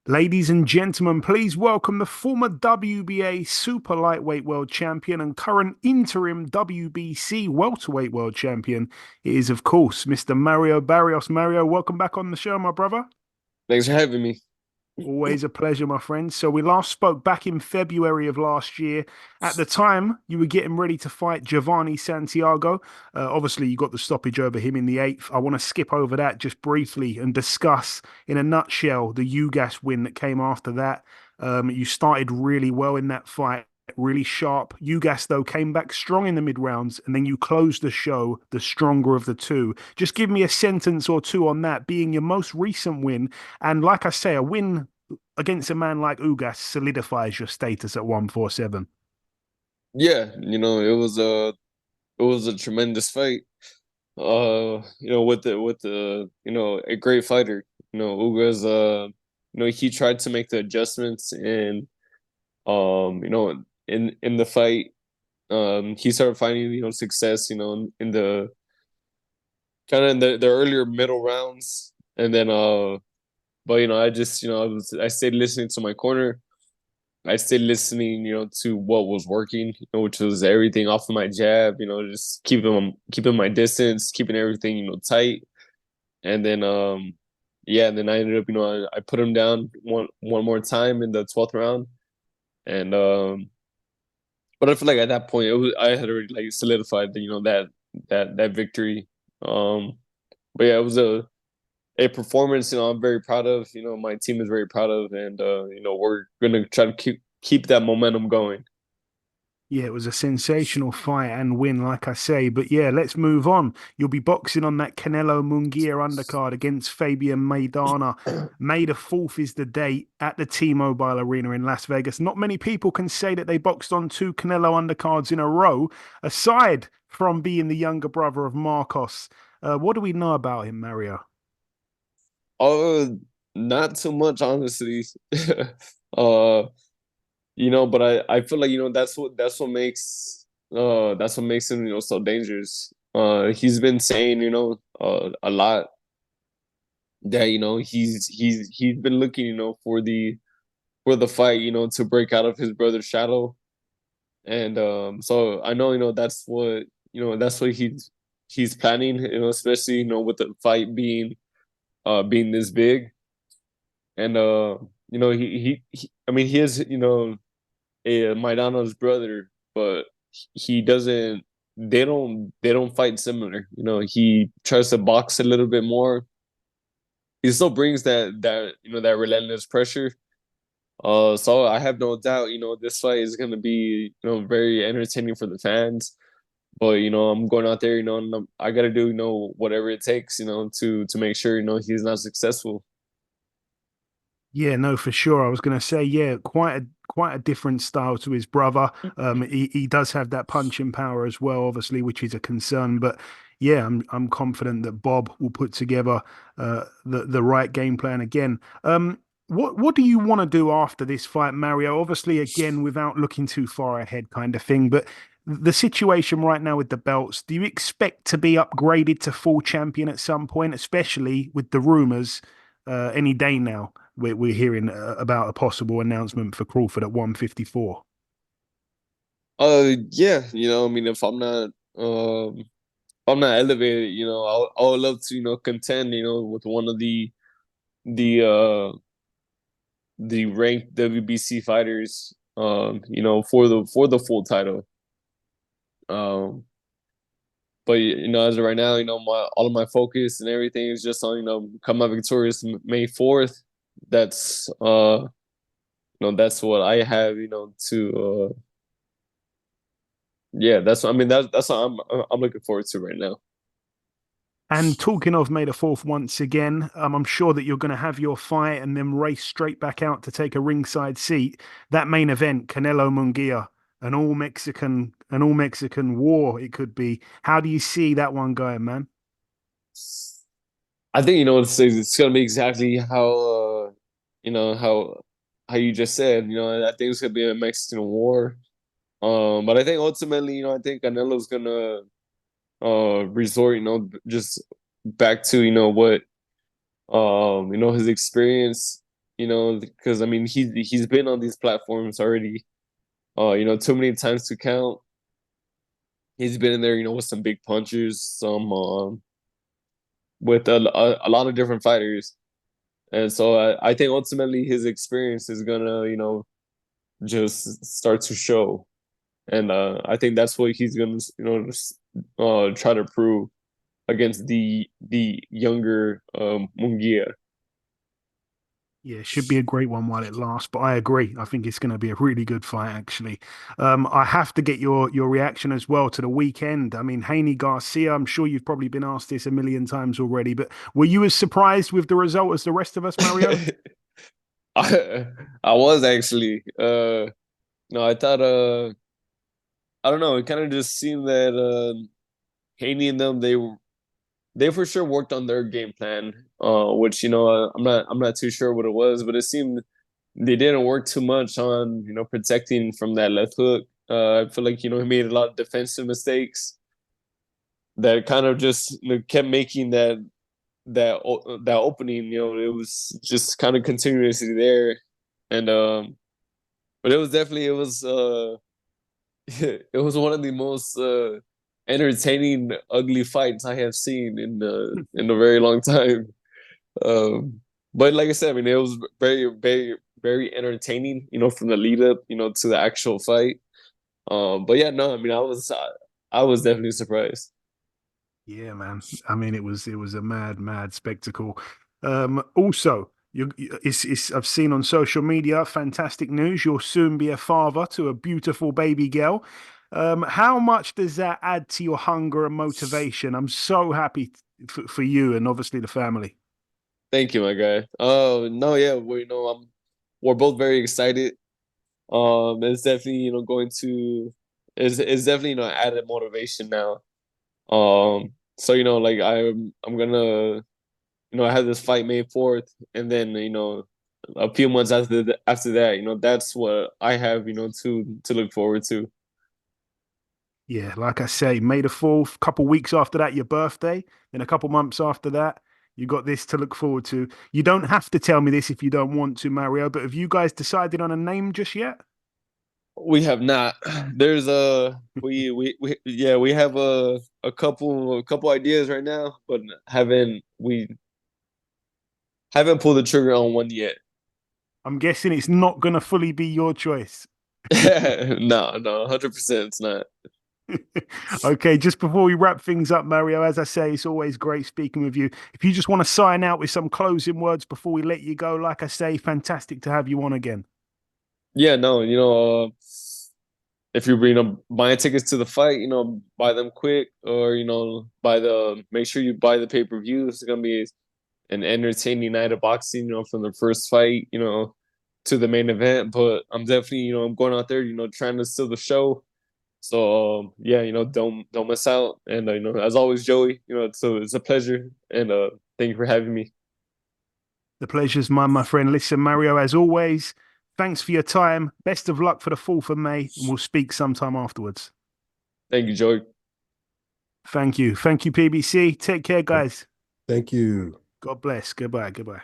Ladies and gentlemen, please welcome the former WBA super lightweight world champion and current interim WBC welterweight world champion. It is, of course, Mr. Mario Barrios. Mario, welcome back on the show, my brother. Thanks for having me. Always a pleasure, my friend. So we last spoke back in February of last year. At the time, you were getting ready to fight Giovanni Santiago. Obviously, you got the stoppage over him in the eighth. I want to skip over that just briefly and discuss, in a nutshell, the UGAS win that came after that. You started really well in that fight, really sharp. UGAS, though, came back strong in the mid rounds, and then you closed the show, the stronger of the two. Just give me a sentence or two on that, being your most recent win. And like I say, a win against a man like Ugas solidifies your status at 147. Yeah, it was a tremendous fight. With the a great fighter. Uga's he tried to make the adjustments and in the fight. He started finding success in the kind of in the earlier middle rounds, and then but I just I stayed listening to my corner. I stayed listening, to what was working, which was everything off of my jab, just keeping my distance, keeping everything, tight. And then yeah, and then I ended up, I put him down one more time in the 12th round. And but I feel like at that point I had already like solidified that victory. But yeah, it was a performance, I'm very proud of, my team is very proud of, and we're gonna try to keep that momentum going. Yeah, it was a sensational fight and win, like I say. But yeah, let's move on. You'll be boxing on that Canelo Munguia undercard against Fabian Maidana. May the 4th is the date at the T-Mobile Arena in Las Vegas. Not many people can say that they boxed on two Canelo undercards in a row, aside from being the younger brother of Marcos. What do we know about him, Mario? Oh, not too much, honestly. uh, but I feel like that's what makes him so dangerous. He's been saying a lot that he's been looking for the fight to break out of his brother's shadow. And so I know that's what he's planning, especially with the fight being this big. And I mean, he is a Maidana's brother, but he doesn't they don't fight similar. He tries to box a little bit more. He still brings that relentless pressure. So I have no doubt, this fight is gonna be, very entertaining for the fans. But I'm going out there, and I gotta do, whatever it takes, to make sure, he's not successful. Yeah, no, for sure. I was going to say, yeah, quite a different style to his brother. He does have that punching power as well, obviously, which is a concern. But yeah, I'm confident that Bob will put together the right game plan again. What do you want to do after this fight, Mario? Obviously, again, without looking too far ahead, kind of thing. But the situation right now with the belts, do you expect to be upgraded to full champion at some point, especially with the rumors any day now? We're hearing about a possible announcement for Crawford at 154. Yeah, I mean, if I'm not elevated, I would love to, contend, with one of the the ranked WBC fighters, for the full title. Um, but as of right now, my all of my focus and everything is just on, come out victorious May 4th. That's that's what I have, to yeah, that's what I'm looking forward to right now. And talking of May the 4th once again, I'm sure that you're going to have your fight and then race straight back out to take a ringside seat. That main event, Canelo Munguia, an all Mexican war, it could be. How do you see that one going, man? I think it's gonna be exactly you know how how you just said. I think it's gonna be a Mexican war. But I think ultimately, I think Canelo's gonna resort, just back to what his experience. because I mean he's been on these platforms already, too many times to count. He's been in there, with some big punchers, some with a lot of different fighters, and so I think ultimately his experience is gonna, just start to show, and I think that's what he's gonna, try to prove against the younger Munguia. Yeah, it should be a great one while it lasts. But I agree. I think it's going to be a really good fight, actually. I have to get your reaction as well to the weekend. I mean, Haney Garcia. I'm sure you've probably been asked this a million times already, but were you as surprised with the result as the rest of us, Mario? I I was actually no, I thought I don't know, it kind of just seemed that Haney and them, they for sure worked on their game plan, which, I'm not too sure what it was, but it seemed they didn't work too much on, protecting from that left hook. I feel like, he made a lot of defensive mistakes that kind of just, kept making that opening. It was just kind of continuously there, and but it was one of the most entertaining ugly fights I have seen in a very long time. Um, but like I said, I mean, it was very, very, very entertaining. From the lead up, to the actual fight. But yeah, no, I mean, I was definitely surprised. Yeah, man. I mean, it was a mad, mad spectacle. Also, it's I've seen on social media, fantastic news. You'll soon be a father to a beautiful baby girl. How much does that add to your hunger and motivation? I'm so happy for you and obviously the family. Thank you, my guy. Oh no, yeah, we're both very excited. It's definitely, going to it's definitely, added motivation now. So, like I'm gonna, I have this fight May 4th, and then, a few months after that, that's what I have, to look forward to. Yeah, like I say, May the 4th, couple weeks after that, your birthday, then a couple months after that, you got this to look forward to. You don't have to tell me this if you don't want to, Mario, but have you guys decided on a name just yet? We have not. There's we yeah, we have a couple ideas right now, but haven't pulled the trigger on one yet. I'm guessing it's not going to fully be your choice. No, no, 100% it's not. Okay, just before we wrap things up, Mario, as I say, it's always great speaking with you. If you just want to sign out with some closing words before we let you go, like I say, fantastic to have you on again. Yeah, no, if you're, buying tickets to the fight, buy them quick, or, make sure you buy the pay-per-view. It's gonna be an entertaining night of boxing, from the first fight, to the main event. But I'm definitely, I'm going out there, trying to steal the show. So yeah, don't miss out. And as always, Joey, it's a pleasure, and thank you for having me. The pleasure's mine, my friend. Listen, Mario, as always, thanks for your time. Best of luck for the 4th of May, and we'll speak sometime afterwards. Thank you, Joey. Thank you. Thank you, PBC. Take care, guys. Thank you. God bless. Goodbye. Goodbye.